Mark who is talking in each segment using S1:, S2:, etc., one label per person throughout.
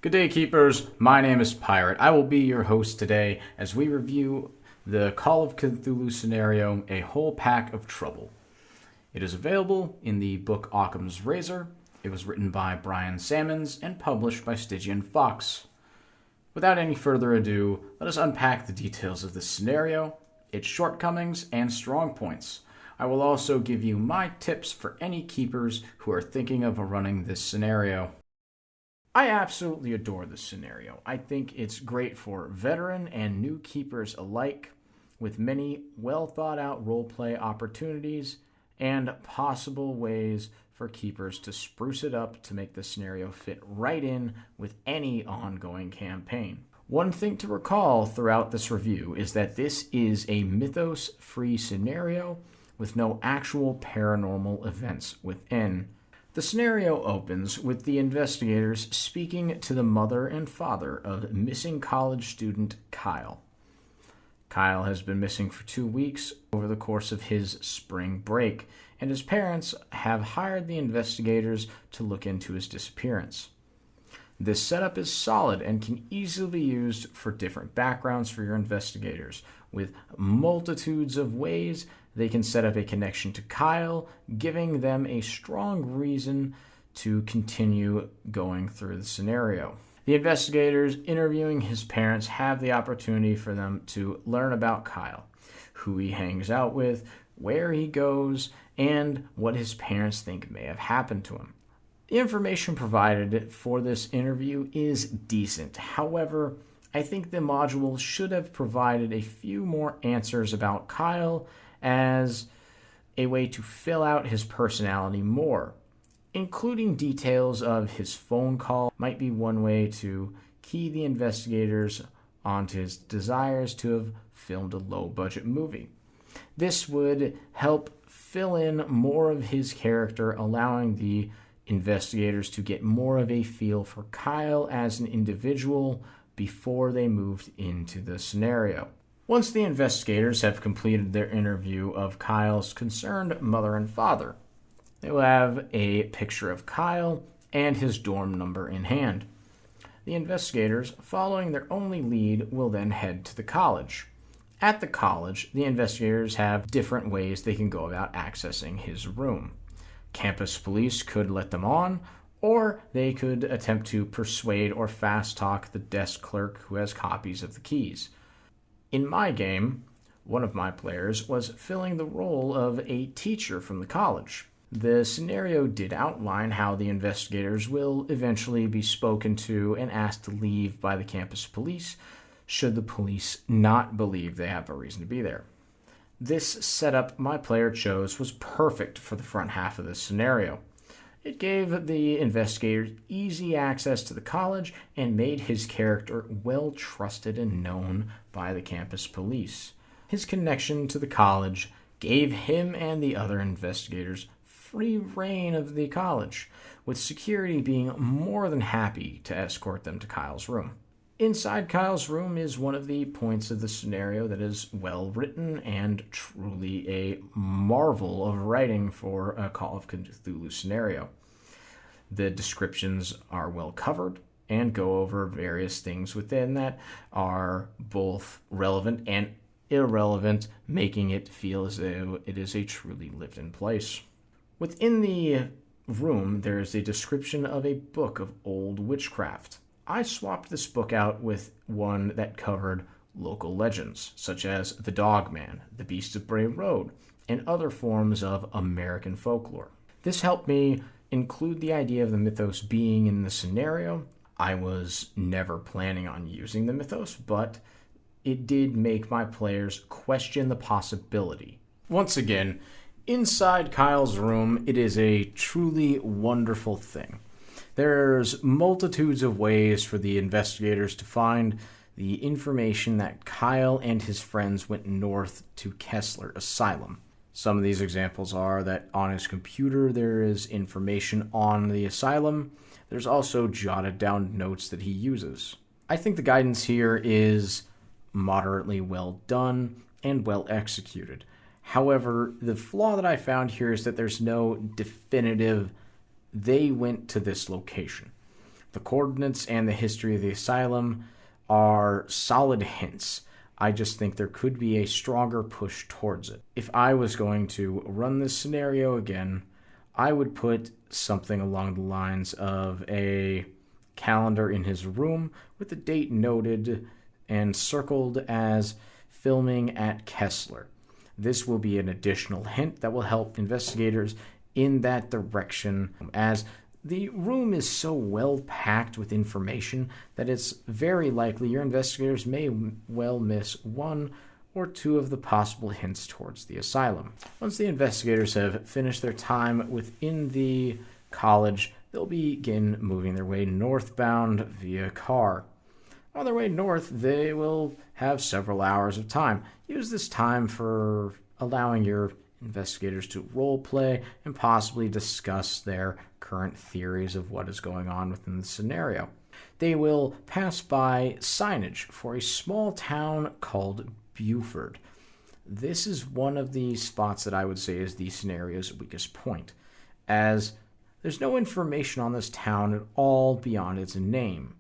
S1: Good day, Keepers. My name is Pirate. I will be your host today as we review the Call of Cthulhu scenario, A Whole Pack of Trouble. It is available in the book Occom's Razor. It was written by Brian Sammons and published by Stygian Fox. Without any further ado, let us unpack the details of this scenario, its shortcomings, and strong points. I will also give you my tips for any keepers who are thinking of running this scenario. I absolutely adore this scenario. I think it's great for veteran and new keepers alike, with many well thought out roleplay opportunities and possible ways for keepers to spruce it up to make the scenario fit right in with any ongoing campaign. One thing to recall throughout this review is that this is a mythos-free scenario with no actual paranormal events within. The scenario opens with the investigators speaking to the mother and father of missing college student Kyle. Kyle has been missing for 2 weeks over the course of his spring break, and his parents have hired the investigators to look into his disappearance. This setup is solid and can easily be used for different backgrounds for your investigators, with multitudes of ways they can set up a connection to Kyle, giving them a strong reason to continue going through the scenario. The investigators interviewing his parents have the opportunity for them to learn about Kyle, who he hangs out with, where he goes, and what his parents think may have happened to him. The information provided for this interview is decent. However, I think the module should have provided a few more answers about Kyle as a way to fill out his personality more. Including details of his phone call might be one way to key the investigators onto his desires to have filmed a low-budget movie. This would help fill in more of his character, allowing the investigators to get more of a feel for Kyle as an individual before they moved into the scenario. Once the investigators have completed their interview of Kyle's concerned mother and father, they will have a picture of Kyle and his dorm number in hand. The investigators, following their only lead, will then head to the college. At the college, the investigators have different ways they can go about accessing his room. Campus police could let them on, or they could attempt to persuade or fast talk the desk clerk who has copies of the keys. In my game, one of my players was filling the role of a teacher from the college. The scenario did outline how the investigators will eventually be spoken to and asked to leave by the campus police should the police not believe they have a reason to be there. This setup my player chose was perfect for the front half of this scenario. It gave the investigators easy access to the college and made his character well trusted and known by the campus police. His connection to the college gave him and the other investigators free reign of the college, with security being more than happy to escort them to Kyle's room. Inside Kyle's room is one of the points of the scenario that is well written and truly a marvel of writing for a Call of Cthulhu scenario. The descriptions are well covered and go over various things within that are both relevant and irrelevant, making it feel as though it is a truly lived-in place. Within the room, there is a description of a book of old witchcraft. I swapped this book out with one that covered local legends, such as the Dogman, the Beast of Bray Road, and other forms of American folklore. This helped me include the idea of the mythos being in the scenario. I was never planning on using the mythos, but it did make my players question the possibility. Once again, inside Kyle's room, it is a truly wonderful thing. There's multitudes of ways for the investigators to find the information that Kyle and his friends went north to Kessler Asylum. Some of these examples are that on his computer there is information on the asylum. There's also jotted down notes that he uses. I think the guidance here is moderately well done and well executed. However, the flaw that I found here is that there's no definitive they went to this location. The coordinates and the history of the asylum are solid hints. I just think there could be a stronger push towards it. If I was going to run this scenario again, I would put something along the lines of a calendar in his room with the date noted and circled as filming at Kessler. This will be an additional hint that will help investigators in that direction, as the room is so well packed with information that it's very likely your investigators may well miss one or two of the possible hints towards the asylum. Once the investigators have finished their time within the college, they'll begin moving their way northbound via car. On their way north, they will have several hours of time. Use this time for allowing your investigators to role play and possibly discuss their current theories of what is going on within the scenario. They will pass by signage for a small town called Buford. This is one of the spots that I would say is the scenario's weakest point, as there's no information on this town at all beyond its name.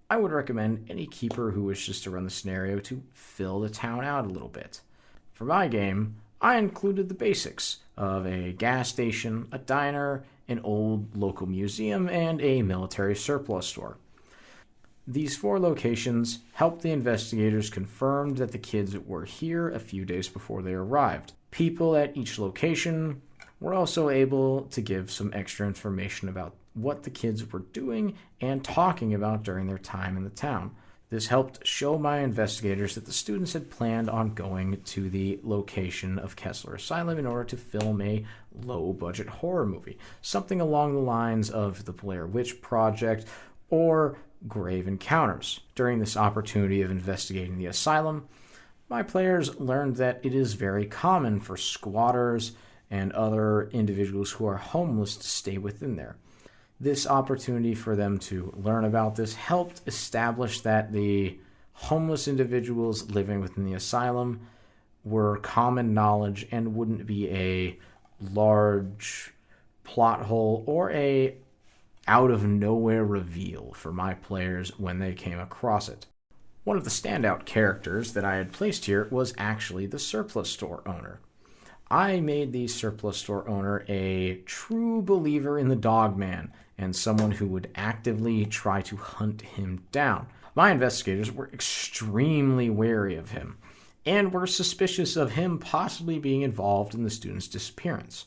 S1: I would recommend any keeper who wishes to run the scenario to fill the town out a little bit. For my game, I included the basics of a gas station, a diner, an old local museum, and a military surplus store. These 4 locations helped the investigators confirm that the kids were here a few days before they arrived. People at each location were also able to give some extra information about what the kids were doing and talking about during their time in the town. This helped show my investigators that the students had planned on going to the location of Kessler Asylum in order to film a low-budget horror movie, something along the lines of the Blair Witch Project or Grave Encounters. During this opportunity of investigating the asylum, my players learned that it is very common for squatters and other individuals who are homeless to stay within there. This opportunity for them to learn about this helped establish that the homeless individuals living within the asylum were common knowledge and wouldn't be a large plot hole or a out-of-nowhere reveal for my players when they came across it. One of the standout characters that I had placed here was actually the surplus store owner. I made the surplus store owner a true believer in the dog man and someone who would actively try to hunt him down. My investigators were extremely wary of him and were suspicious of him possibly being involved in the student's disappearance.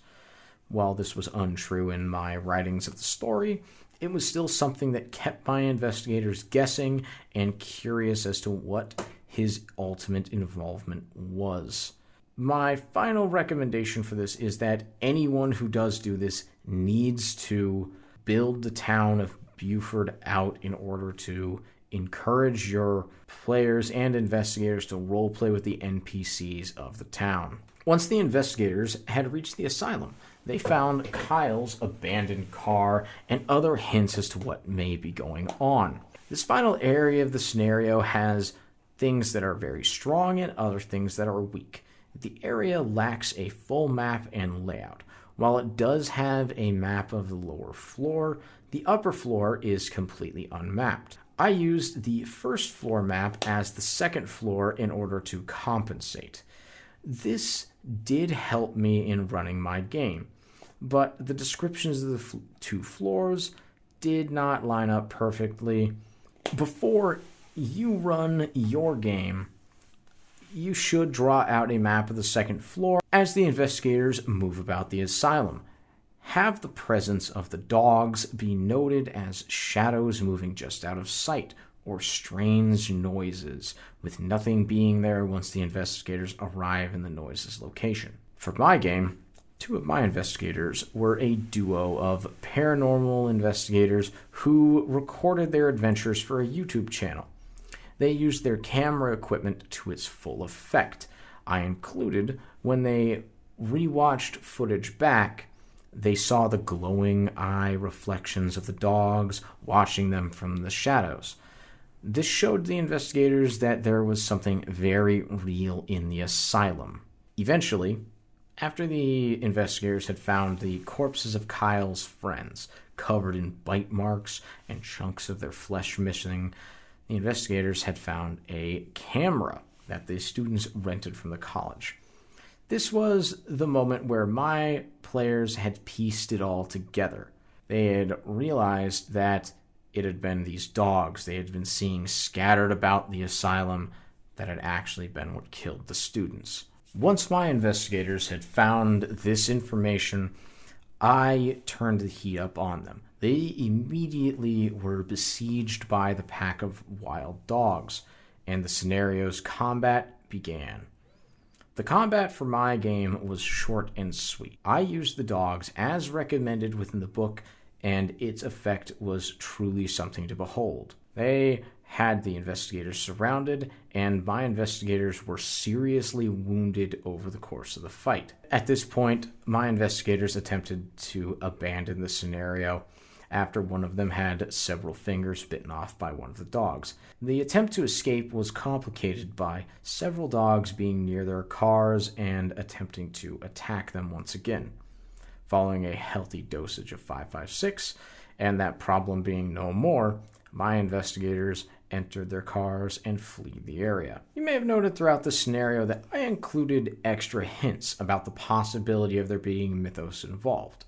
S1: While this was untrue in my writings of the story, it was still something that kept my investigators guessing and curious as to what his ultimate involvement was. My final recommendation for this is that anyone who does do this needs to build the town of Buford out in order to encourage your players and investigators to roleplay with the NPCs of the town. Once the investigators had reached the asylum, they found Kyle's abandoned car and other hints as to what may be going on. This final area of the scenario has things that are very strong and other things that are weak. The area lacks a full map and layout. While it does have a map of the lower floor, the upper floor is completely unmapped. I used the first floor map as the second floor in order to compensate. This did help me in running my game, but the descriptions of the 2 floors did not line up perfectly. Before you run your game, you should draw out a map of the second floor as the investigators move about the asylum. Have the presence of the dogs be noted as shadows moving just out of sight or strange noises, with nothing being there once the investigators arrive in the noise's location. For my game, 2 of my investigators were a duo of paranormal investigators who recorded their adventures for a YouTube channel. They used their camera equipment to its full effect. I included, when they rewatched footage back, they saw the glowing eye reflections of the dogs watching them from the shadows. This showed the investigators that there was something very real in the asylum. Eventually, After the investigators had found the corpses of Kyle's friends, covered in bite marks and chunks of their flesh missing, the investigators had found a camera that the students rented from the college. This was the moment where my players had pieced it all together. They had realized that it had been these dogs they had been seeing scattered about the asylum that had actually been what killed the students. Once my investigators had found this information, I turned the heat up on them. They immediately were besieged by the pack of wild dogs, and the scenario's combat began. The combat for my game was short and sweet. I used the dogs as recommended within the book, and its effect was truly something to behold. They had the investigators surrounded, and my investigators were seriously wounded over the course of the fight. At this point, my investigators attempted to abandon the scenario after one of them had several fingers bitten off by one of the dogs. The attempt to escape was complicated by several dogs being near their cars and attempting to attack them once again. Following a healthy dosage of 556, and that problem being no more, my investigators entered their cars and flee the area. You may have noted throughout the scenario that I included extra hints about the possibility of there being mythos involved.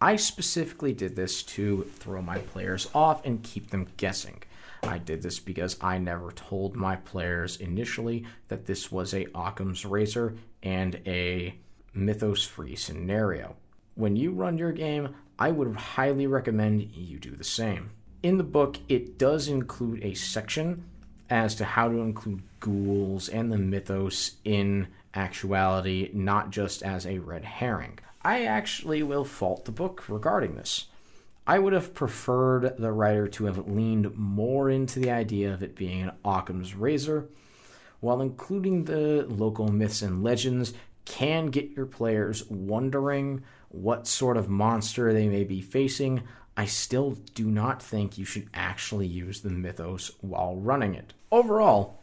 S1: I specifically did this to throw my players off and keep them guessing. I did this because I never told my players initially that this was a Occam's razor and a mythos-free scenario. When you run your game, I would highly recommend you do the same. In the book, it does include a section as to how to include ghouls and the mythos in actuality, not just as a red herring. I actually will fault the book regarding this. I would have preferred the writer to have leaned more into the idea of it being an Occam's razor, while including the local myths and legends can get your players wondering what sort of monster they may be facing. I still do not think you should actually use the mythos while running it. Overall,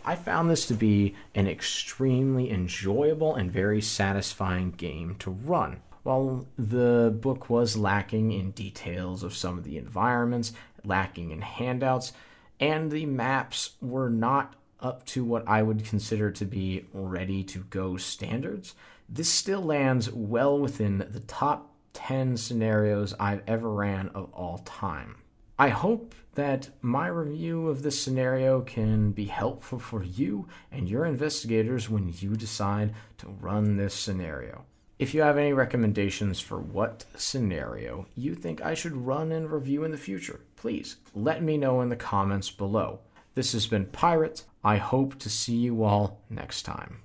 S1: I found this to be an extremely enjoyable and very satisfying game to run. While the book was lacking in details of some of the environments, lacking in handouts, and the maps were not up to what I would consider to be ready-to-go standards, this still lands well within the top 10 scenarios I've ever ran of all time. I hope that my review of this scenario can be helpful for you and your investigators when you decide to run this scenario. If you have any recommendations for what scenario you think I should run and review in the future, please let me know in the comments below. This has been Pirate. I hope to see you all next time.